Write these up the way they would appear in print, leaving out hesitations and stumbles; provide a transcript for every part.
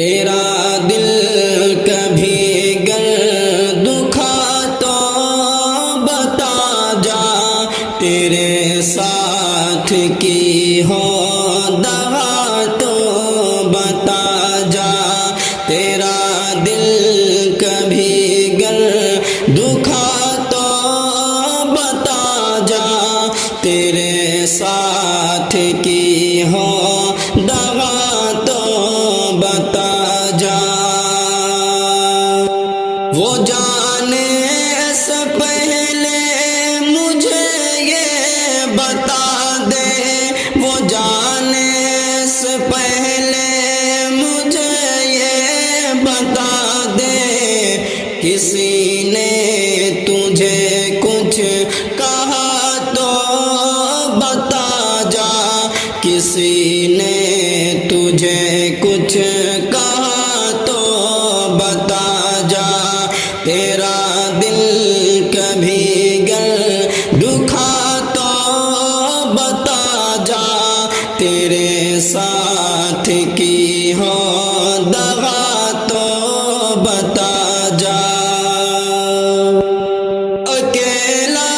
تیرا دل کبھی گر دکھا تو بتا جا، تیرے ساتھ کی ہو دوا تو بتا جا۔ تیرا دل کبھی گر دکھا تو بتا جا، تیرے ساتھ کی ہو دوا تو بتا جا۔ وہ جانے سے پہلے مجھے یہ بتا دے، وہ جانے سے پہلے مجھے یہ بتا دے، کسی نے تجھے کچھ کہا تو بتا جا، کسی نے تجھے کچھ کہا تو بتا جا۔ تیرا دل کبھی گر دکھا تو بتا جا، تیرے ساتھ کی ہو دوا تو بتا جا۔ اکیلا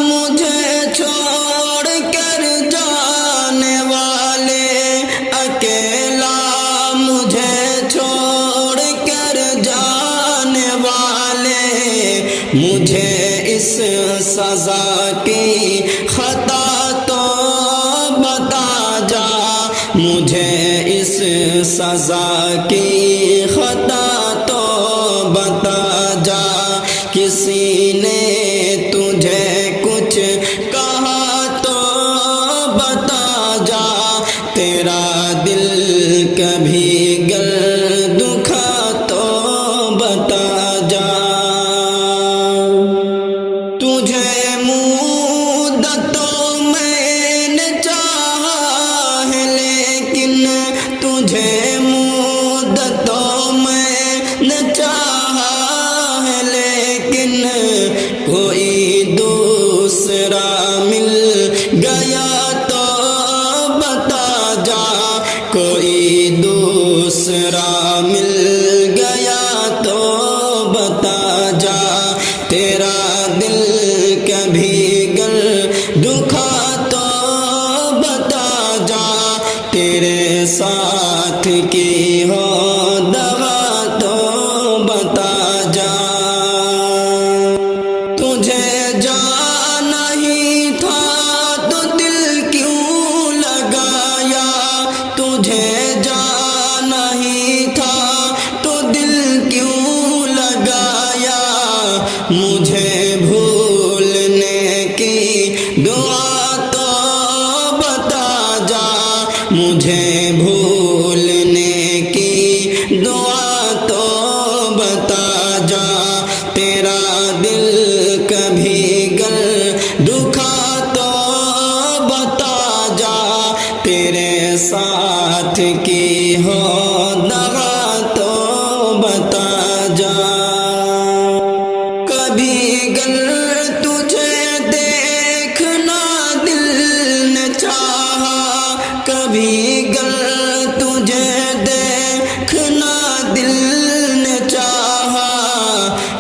مجھے چھوڑ کر جانے والے، اکیلا مجھے چھوڑ کر جانے والے، مجھے اس سزا کی خطا تو بتا جا، مجھے اس سزا کی خطا تو بتا جا۔ کسی نے تجھے کچھ کہا تو بتا جا، تیرا دل کبھی گر دکھا تو بتا جا۔ تجھے مدتوں میں نے چاہا ہے، لیکن تجھے مدتوں میں نے چاہا ہے، لیکن کوئی دوسرا مل گیا تو بتا جا، کوئی دوسرا مل گیا تو بتا جا۔ تیرا دل کبھی گر دکھا تو بتا جا، تیرے ساتھ کی ہو دوا تو بتا جا۔ تجھے جانا ہی تھا تو دل کیوں لگایا، تجھے جانا ہی تھا تو دل کیوں لگایا، مجھے بھولنے کی دعا تو بتا جا، مجھے بھولنے کی دعا تو بتا جا۔ تیرا دل کبھی گر دکھا تو بتا جا، تیرے ساتھ کی ہو دوا تو بتا جا۔ کبھی گر تجھے دیکھنا دل نے چاہا، کبھی گر تجھے دیکھنا دل نے چاہا،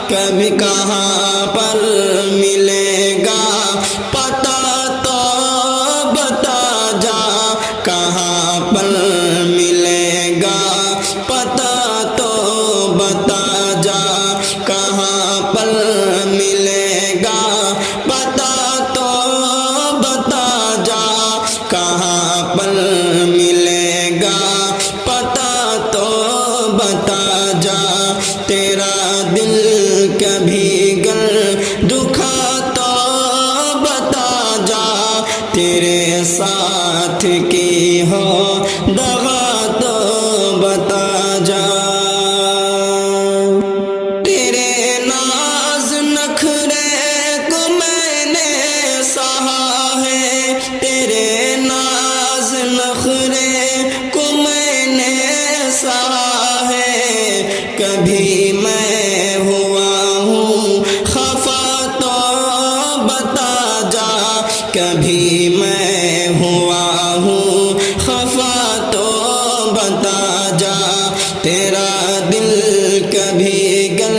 کبھی کہاں پر ملے گا پتہ تو بتا جا، کہاں پر ملے گا پتہ تو بتا جا، کہاں پر ملے گا پتہ تو بتا جا، کہاں پر ملے گا پتہ تو بتا جا۔ تیرا دل کبھی گر دکھا تو بتا جا، تیرے ساتھ کی ہو دوا تو بتا جا۔ تیرے ناز نخرے کو میں نے سہا ہے، تیرے ناز نخرے کو میں نے سہا ہے، کبھی میں ہوا ہوں خفا تو بتا جا، کبھی میں ہوا ہوں خفا تو بتا جا۔ تیرا دل کبھی گر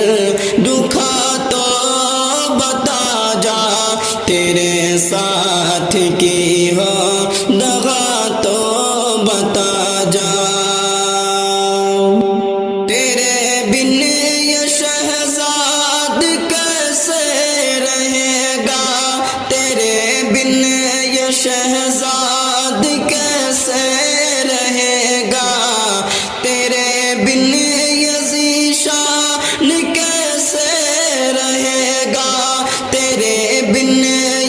دکھا تو بتا جا، تیرے ساتھ کی ہو دغا تو بتا جا۔ تیرے بن یہ شہزاد کیسے رہے گا، تیرے بن یہ شہزاد کیسے رہے گا، تیرے بن یہ ذیشان کیسے رہے گا، تیرے بن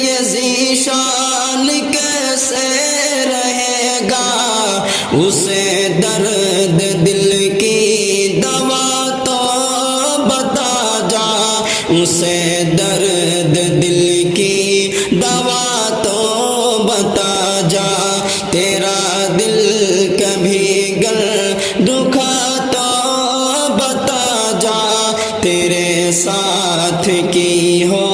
یہ ذیشان کیسے رہے گا۔ اسے درد دل کی دوا تو بتا جا، اسے درد دل کی دوا تو بتا جا، تیرا دل کبھی گر دکھا تو بتا جا، تیرے ساتھ کی ہو